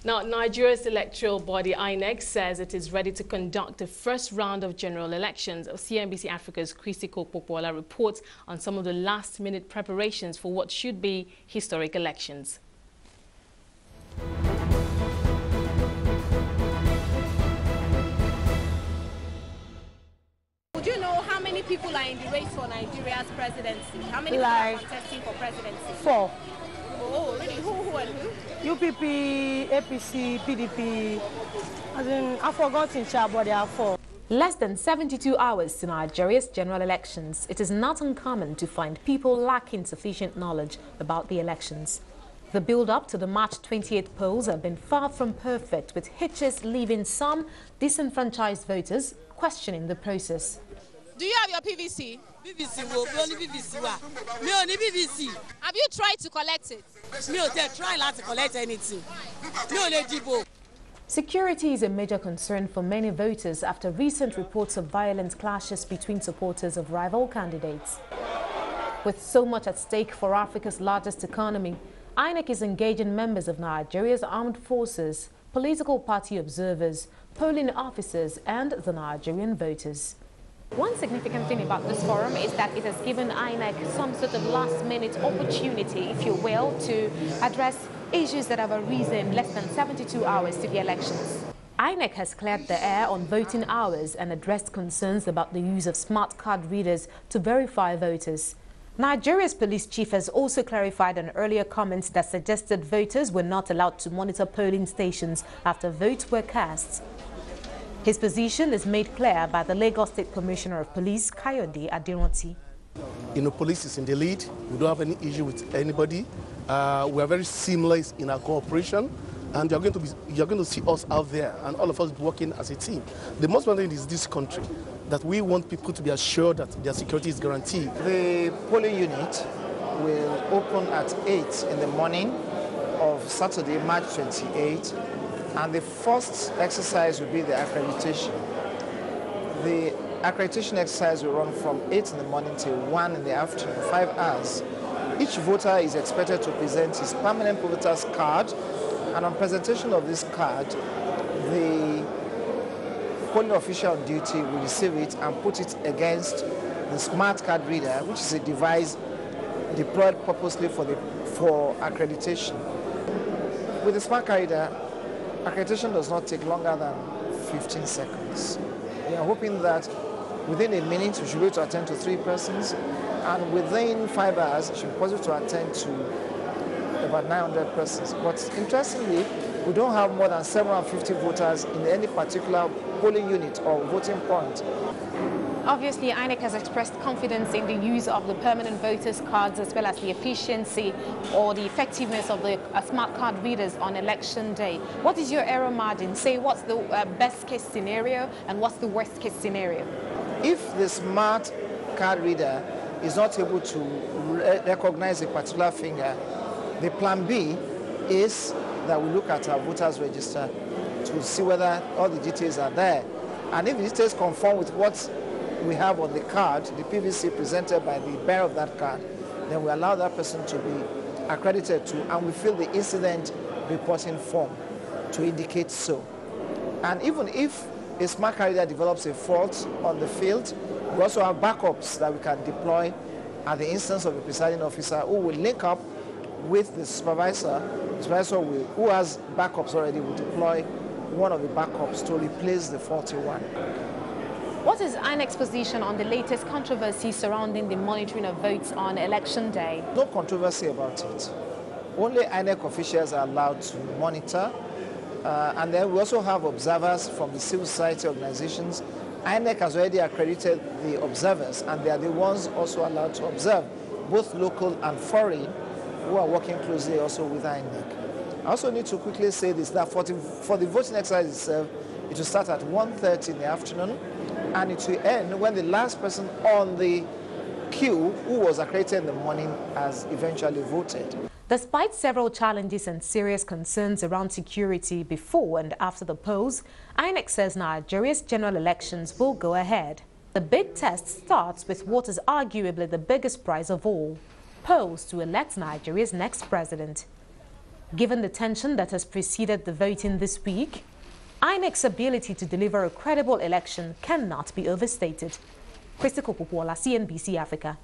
Now, Nigeria's electoral body INEC says it is ready to conduct the first round of general elections. CNBC Africa's Christy Popola reports on some of the last-minute preparations for what should be historic elections. Would you know how many people are in the race for Nigeria's presidency? How many people are contesting for presidency? 4. Oh, really? Who and who? UPP, APC, PDP. I've forgotten, but there are 4. Less than 72 hours to Nigeria's general elections, it is not uncommon to find people lacking sufficient knowledge about the elections. The build-up to the March 28th polls have been far from perfect, with hitches leaving some disenfranchised voters questioning the process. Do you have your PVC? PVC, only PVC. Me only PVC. Have you tried to collect it? Me try not to collect anything. Me only debo. Security is a major concern for many voters after recent reports of violent clashes between supporters of rival candidates. With so much at stake for Africa's largest economy, INEC is engaging members of Nigeria's armed forces, political party observers, polling officers, and the Nigerian voters. One significant thing about this forum is that it has given INEC some sort of last-minute opportunity, if you will, to address issues that have arisen less than 72 hours to the elections. INEC has cleared the air on voting hours and addressed concerns about the use of smart card readers to verify voters. Nigeria's police chief has also clarified an earlier comment that suggested voters were not allowed to monitor polling stations after votes were cast. His position is made clear by the Lagos State Commissioner of Police, Kayode Aderanti. Police is in the lead. We don't have any issue with anybody. We are very seamless in our cooperation, and you're going to see us out there, and all of us working as a team. The most important thing is this country, that we want people to be assured that their security is guaranteed. The polling unit will open at 8 in the morning of Saturday, March 28th. And the first exercise will be the accreditation. The accreditation exercise will run from 8 in the morning till 1 in the afternoon, 5 hours. Each voter is expected to present his permanent voter's card, and on presentation of this card, the polling official on duty will receive it and put it against the smart card reader, which is a device deployed purposely for accreditation. With the smart card reader, accreditation does not take longer than 15 seconds. We are hoping that within a minute we should be able to attend to 3 persons, and within 5 hours it should be possible to attend to about 900 persons. But interestingly, we don't have more than 750 voters in any particular polling unit or voting point. Obviously, INEC has expressed confidence in the use of the permanent voters' cards as well as the efficiency or the effectiveness of the smart card readers on election day. What is your error margin? Say what's the best case scenario and what's the worst case scenario? If the smart card reader is not able to recognize a particular finger, the plan B is that we look at our voters register to see whether all the details are there. And if the details conform with what we have on the card, the PVC presented by the bearer of that card, then we allow that person to be accredited to, and we fill the incident reporting form to indicate so. And even if a smart card reader develops a fault on the field, we also have backups that we can deploy at the instance of the presiding officer, who will link up with the supervisor. The supervisor who has backups already will deploy one of the backups to replace the faulty one. What is INEC's position on the latest controversy surrounding the monitoring of votes on election day? No controversy about it. Only INEC officials are allowed to monitor, and then we also have observers from the civil society organizations. INEC has already accredited the observers, and they are the ones also allowed to observe, both local and foreign, who are working closely also with INEC. I also need to quickly say this, that for the voting exercise itself, it will start at 1:30 in the afternoon, and it will end when the last person on the queue who was accredited in the morning has eventually voted. Despite several challenges and serious concerns around security before and after the polls, INEC says Nigeria's general elections will go ahead. The big test starts with what is arguably the biggest prize of all, polls to elect Nigeria's next president. Given the tension that has preceded the voting this week, INEC's ability to deliver a credible election cannot be overstated. Christy Kopopola, CNBC Africa.